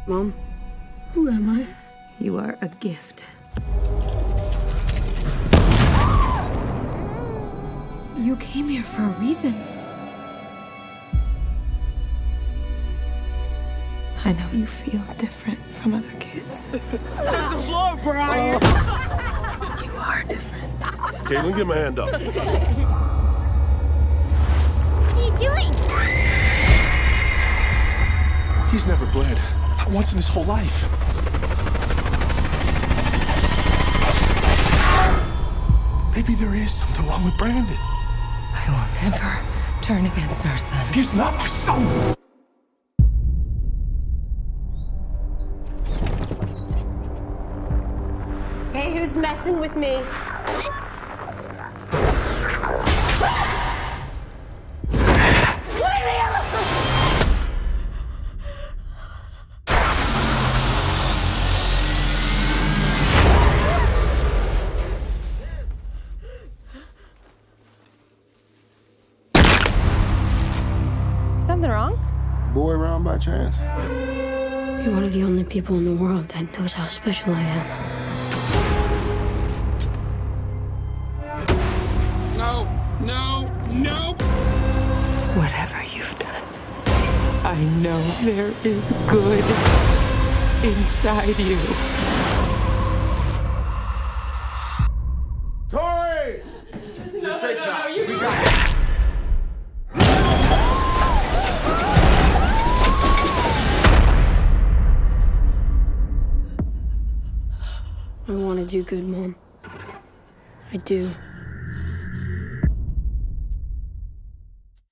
Mom, who am I? You are a gift. You came here for a reason. I know you feel different from other kids. To the floor, Brian! You are different. Caitlin, get my hand up. What are you doing? He's never bled. Not once in his whole life. Maybe there is something wrong with Brandon. I will never turn against our son. He's not my son! Hey, who's messing with me? Something wrong? Boy around by chance? You're one of the only people in the world that knows how special I am. No! Whatever you've done, I know there is good inside you. Tori! You're safe now. We got it. I want to do good, Mom. I do.